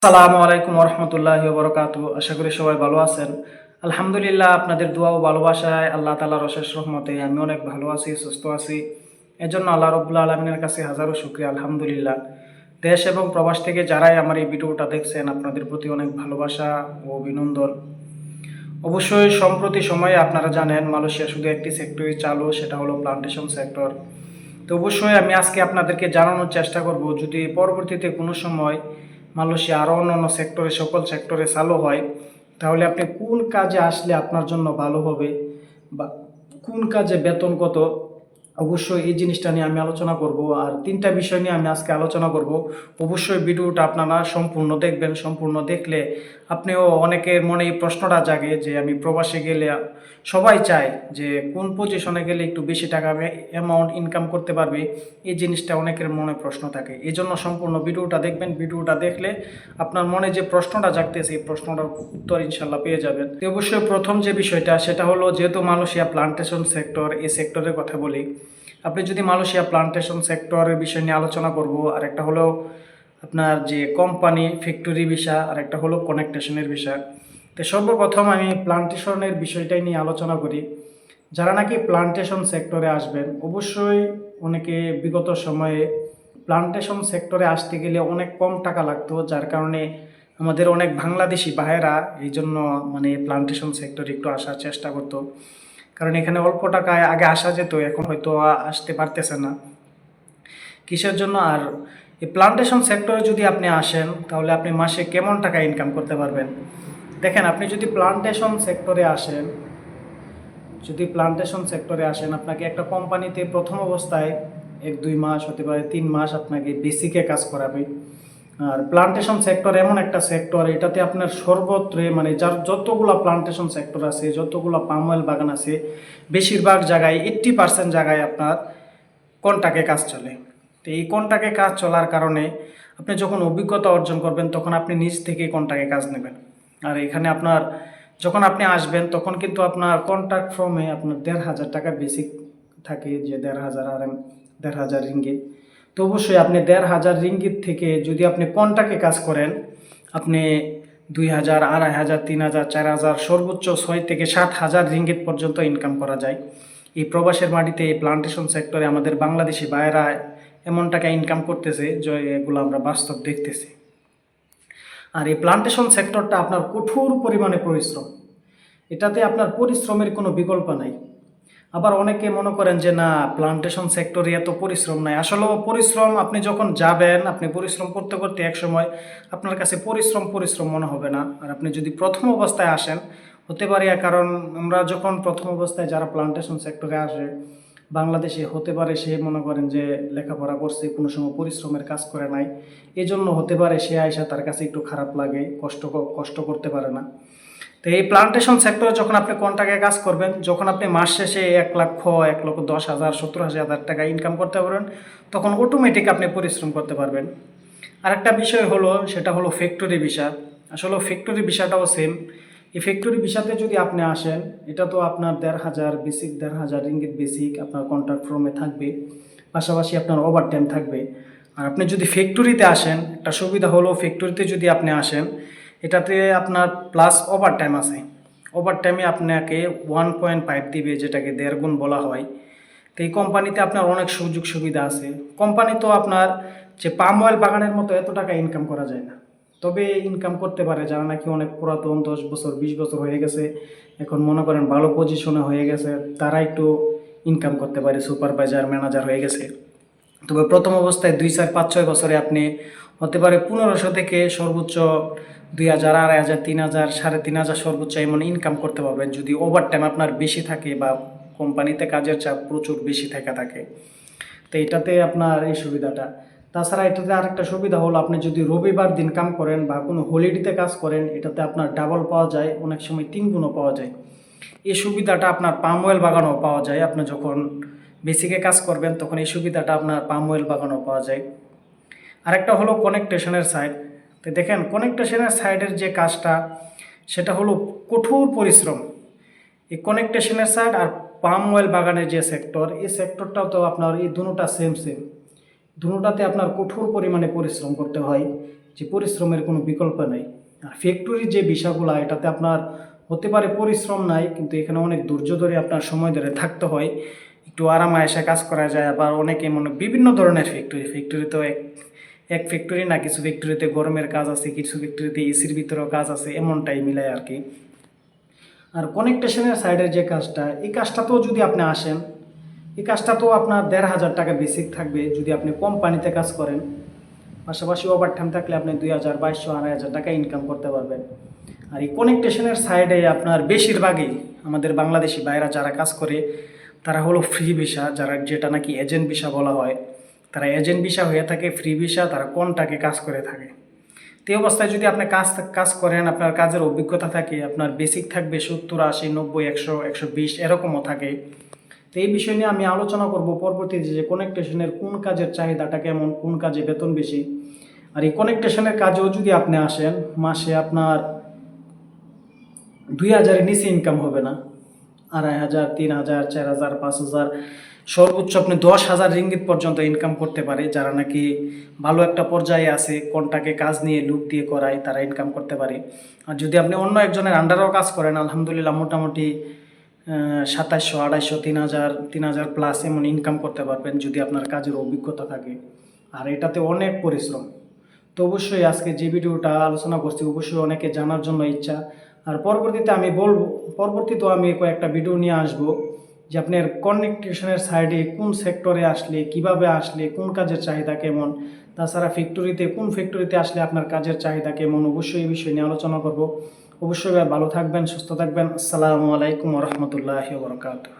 আসসালামু আলাইকুম রহমতুল্লাহি ওয়া বারাকাতুহু। আশা করি সবাই ভালো আছেন। আলহামদুলিল্লাহ, আপনাদের দোয়া ও ভালোবাসায় আল্লাহ তাআলার অশেষ রহমতে আমি অনেক ভালো আছি, সুস্থ আছি। এজন্য আল্লাহ রাব্বুল আলামিনের কাছে হাজারো শুকরিয়া আলহামদুলিল্লাহ। দেশ এবং প্রবাস থেকে যারাই আমার এই ভিডিওটা দেখছেন, আপনাদের প্রতি অনেক ভালোবাসা ও অভিনন্দন। অবশ্যই সম্প্রতি সময়ে আপনারা জানেন মালয়েশিয়া শুধু একটি সেক্টরই চালু, সেটা হলো প্লান্টেশন সেক্টর। তো অবশ্যই আমি আজকে আপনাদেরকে জানানোর চেষ্টা করব, যদি পরবর্তীতে কোনো সময় মালয়েশিয়া আরও অন্যান্য সেক্টরে, সকল সেক্টরে চালু হয়, তাহলে আপনি কোন কাজে আসলে আপনার জন্য ভালো হবে বা কোন কাজে বেতন কত, অবশ্যই এই জিনিসটা নিয়ে আমি আলোচনা করব। আর তিনটা বিষয় নিয়ে আমি আজকে আলোচনা করব। অবশ্যই ভিডিওটা আপনারা সম্পূর্ণ দেখবেন। সম্পূর্ণ দেখলে আপনিও, অনেকের মনে এই প্রশ্নটা জাগে যে আমি প্রবাসে গেলে, সবাই চায় যে কোন পজিশনে গেলে একটু বেশি টাকা অ্যামাউন্ট ইনকাম করতে পারবে। এই জিনিসটা অনেকের মনে প্রশ্ন থাকে। এই জন্য সম্পূর্ণ ভিডিওটা দেখবেন। ভিডিওটা দেখলে আপনার মনে যে প্রশ্নটা জাগতেছে, এই প্রশ্নটার উত্তর ইনশাল্লাহ পেয়ে যাবেন। তো অবশ্যই প্রথম যে বিষয়টা, সেটা হলো যেহেতু মালয়েশিয়া প্লান্টেশন সেক্টর, এই সেক্টরের কথা বলি। আপনি যদি মালয়েশিয়া প্লান্টেশন সেক্টরের বিষয় নিয়ে আলোচনা করব, আর একটা হলো আপনার যে কোম্পানি ফ্যাক্টরি বিষয়, আর একটা হলো কানেকটেশনের বিষয়। তো সর্বপ্রথম আমি প্লান্টেশনের বিষয়টাই নিয়ে আলোচনা করি। যারা নাকি প্লান্টেশন সেক্টরে আসবেন, অবশ্যই অনেকে বিগত সময়ে প্লান্টেশন সেক্টরে আসতে গেলে অনেক কম টাকা লাগতো, যার কারণে আমাদের অনেক বাংলাদেশি ভাইয়েরা এই জন্য মানে প্লান্টেশন সেক্টরে একটু আসার চেষ্টা করতো। কারণ এখানে অল্প টাকায় আগে আসা যেত, এখন হয়তো আসতে পারতেছে না। কিসের জন্য? আর এই প্লান্টেশন সেক্টরে যদি আপনি আসেন, তাহলে আপনি মাসে কেমন টাকা ইনকাম করতে পারবেন? দেখেন, আপনি যদি প্লান্টেশন সেক্টরে আসেন, আপনাকে একটা কোম্পানিতে প্রথম অবস্থায় 1-2 মাস, হতে পারে 3 মাস আপনাকে বেসিকে কাজ করাবে। আর প্লান্টেশন সেক্টর এমন একটা সেক্টর, এটাতে আপনার সর্বত্রে মানে যার যতগুলো প্লান্টেশন সেক্টর আছে, যতগুলো পাম অয়েল বাগান আছে, বেশিরভাগ জায়গায় 80% জায়গায় আপনার কন্ট্রাক্টে কাজ চলে। তো এই কন্ট্রাক্টে কাজ চলার কারণে আপনি যখন অভিজ্ঞতা অর্জন করবেন, তখন আপনি নিজ থেকেই কন্ট্রাক্টে কাজ নেবেন। আর এখানে আপনার যখন আপনি আসবেন, তখন কিন্তু আপনার কন্ট্রাক্ট ফর্মে আপনার 1,500 টাকা বেসিক থাকে, যে 1,500 আর 1,500 রিঙ্গিত। তো অবশ্যই আপনি 1,500 রিঙ্গিত থেকে যদি আপনি কন্ট্রাক্টে কাজ করেন, আপনি 2,000, 2,500, 3,000, 4,000, সর্বোচ্চ 6,000 থেকে 7,000 রিঙ্গিত পর্যন্ত ইনকাম করা যায়। এই প্রবাসের মাটিতে, এই প্লান্টেশন সেক্টরে আমাদের বাংলাদেশি ভাইয়েরা এমন টাকা ইনকাম করতেছে যে এগুলো আমরা বাস্তব দেখতেছি। আর এই প্লান্টেশন সেক্টরটা আপনার কঠোর পরিমাণে পরিশ্রম, এটাতে আপনার পরিশ্রমের কোনো বিকল্প নাই। আবার অনেকে মনে করেন যে না, প্লান্টেশন সেক্টরে এত পরিশ্রম নাই। আসলেও পরিশ্রম, আপনি যখন যাবেন, আপনি পরিশ্রম করতে করতে এক সময় আপনার কাছে পরিশ্রম পরিশ্রম মনে হবে না। আর আপনি যদি প্রথম অবস্থায় আসেন, হতে পারে, কারণ আমরা যখন প্রথম অবস্থায় যারা প্লান্টেশন সেক্টরে আসে বাংলাদেশে, হতে পারে সে মনে করেন যে লেখাপড়া করছে, কোনো সময় পরিশ্রমের কাজ করে নাই, এই জন্য হতে পারে সে আয়সা তার কাছে একটু খারাপ লাগে, কষ্ট করতে পারে না। তো এই প্লান্টেশন সেক্টরে যখন আপনি কন্ট্রাক্টে কাজ করবেন, যখন আপনি মাস শেষে 1,00,000, 1,10,000, 70,000 টাকা ইনকাম করতে পারবেন, তখন অটোমেটিক আপনি পরিশ্রম করতে পারবেন। আরেকটা বিষয় হলো, সেটা হলো ফ্যাক্টরি ভিসা। আসলে ফ্যাক্টরি ভিসাটাও সেম। এই ফ্যাক্টরি ভিসাতে যদি আপনি আসেন, এটা তো আপনার 1,500 বেসিক, 1,500 রিঙ্গিত বেসিক আপনার কন্ট্রাক্ট ফর্মে থাকবে, পাশাপাশি আপনার ওভার টাইম থাকবে। আর আপনি যদি ফ্যাক্টরিতে আসেন, একটা সুবিধা হলো, ফ্যাক্টরিতে যদি আপনি আসেন, এটাতে আপনার প্লাস ওভার টাইম আছে। ওভার টাইমে আপনাকে 1.5 দিবে, যেটাকে 1.5 গুণ বলা হয়। তো এই কোম্পানিতে আপনার অনেক সুযোগ সুবিধা আছে। কোম্পানি তো আপনার যে পাম অয়েল বাগানের মতো এত টাকা ইনকাম করা যায় না, তবে ইনকাম করতে পারে যারা নাকি অনেক পুরাতন, 10 বছর 20 বছর হয়ে গেছে, এখন মনে করেন ভালো পজিশনে হয়ে গেছে, তারা একটু ইনকাম করতে পারে, সুপারভাইজার, ম্যানেজার হয়ে গেছে। তবে প্রথম অবস্থায় 2, 4, 5, 6 বছরে আপনি হতে পারে 1500 থেকে সর্বোচ্চ 2,000, 2,500, 3,000, 3,500 সর্বোচ্চ এমন ইনকাম করতে পারবেন, যদি ওভার টাইম আপনার বেশি থাকে বা কোম্পানিতে কাজের চাপ প্রচুর বেশি থাকে। তো এটাতে আপনার এই সুবিধাটা। তাছাড়া এটাতে আরেকটা সুবিধা হলো, আপনি যদি রবিবার দিন কাম করেন বা কোনো হলিডেতে কাজ করেন, এটাতে আপনার ডাবল পাওয়া যায়, অনেক সময় 3 গুণও পাওয়া যায়। এই সুবিধাটা আপনার পাম অয়েল বাগানও পাওয়া যায়। আপনি যখন বেসিকে কাজ করবেন, তখন এই সুবিধাটা আপনার পাম অয়েল বাগানও পাওয়া যায়। আরেকটা হলো কানেকটেশনের সাইড। তো দেখেন, কানেকটেশনের সাইডের যে কাজটা, সেটা হলো কঠোর পরিশ্রম। এই কানেকটেশনের সাইড আর পাম অয়েল বাগানের যে সেক্টর, এই সেক্টরটাও তো আপনার, এই দুটোটা সেম। দুটোটাতে আপনার কঠোর পরিমাণে পরিশ্রম করতে হয়। যে পরিশ্রমের কোনো বিকল্প নেই। আর ফ্যাক্টরির যে বিষয়গুলো এটাতে আপনার হতে পারে পরিশ্রম নাই, কিন্তু এখানে অনেক ধৈর্য ধরে আপনার সময় ধরে থাকতে হয়, একটু আরাম আয়েসে কাজ করা যায়। আবার অনেকে বিভিন্ন ধরনের ফ্যাক্টরি তো এক ফ্যাক্টরি না, কিছু ফ্যাক্টরিতে গরমের কাজ আছে, কিছু ফ্যাক্টরিতে এসির ভিতরেও কাজ আছে, এমনটাই মিলায় আর কি। আর কানেকটেশনের সাইডের যে কাজটা, এই কাজটাতেও যদি আপনি আসেন, এই কাজটা তো আপনার ১,৫০০ টাকা বেসিক থাকবে যদি আপনি কোম্পানিতে কাজ করেন। পাশাপাশি ওভার টাইম থাকলে আপনি ২,০০০, ২২০০, ২,৫০০ টাকা ইনকাম করতে পারবেন। আর এই কানেকটেশনের সাইডে আপনার বেশিরভাগই আমাদের বাংলাদেশি ভাইরা যারা কাজ করে তারা হলো ফ্রি ভিসা, যেটা নাকি এজেন্ট ভিসা বলা হয়। তারা এজেন্ট ভিসা হয়ে থাকে, ফ্রি ভিসা, তারা কন্ট্রাক্টে কাজ করে থাকে। তো এই অবস্থায় যদি আপনি কাজ করেন, আপনার কাজের অভিজ্ঞতা থাকে, আপনার বেসিক থাকবে ৭০, ৮০, ৯০, ১০০, ১২০ এরকমও থাকে। তো এই বিষয় নিয়ে আমি আলোচনা করব পরবর্তীতে যে কানেকটেশনের কোন কাজের চাহিদাটা কেমন, কোন কাজে বেতন বেশি। আর এই কানেকটেশনের কাজেও যদি আপনি আসেন, মাসে আপনার ২,০০০-এর নিচে ইনকাম হবে না। ২,৫০০, ৩,০০০, ৪,০০০, ৫,০০০, সর্বোচ্চ আপনি ১০,০০০ রিঙ্গিত পর্যন্ত ইনকাম করতে পারে। যারা নাকি ভালো একটা পর্যায়ে আছে, কন্টাকে কাজ নিয়ে লুক দিয়ে করায়, তারা ইনকাম করতে পারে। আর যদি আপনি অন্য একজনের আন্ডারেও কাজ করেন, আলহামদুলিল্লাহ মোটামুটি ২৭০০, ২৮০০, ৩,০০০, ৩,০০০ প্লাস এমন ইনকাম করতে পারবেন যদি আপনার কাজের অভিজ্ঞতা থাকে। আর এটাতে অনেক পরিশ্রম। তো অবশ্যই আজকে যে ভিডিওটা আলোচনা করছি অবশ্যই অনেকে জানার জন্য ইচ্ছা। আর পরবর্তীতেও আমি কয়েকটা ভিডিও নিয়ে আসব যে আপনার কানেকটেশনের সাইডে কোন সেক্টরে আসলে, কিভাবে আসলে, কোন কাজের চাহিদা কেমন, তাছাড়া কোন ফ্যাক্টরিতে আসলে আপনার কাজের চাহিদা কেমন, অবশ্যই এই বিষয় নিয়ে আলোচনা করব। অবশ্যই ভালো থাকবেন, সুস্থ থাকবেন। আসসালামু আলাইকুম ওয়া রাহমাতুল্লাহি ওয়া বারাকাতুহু।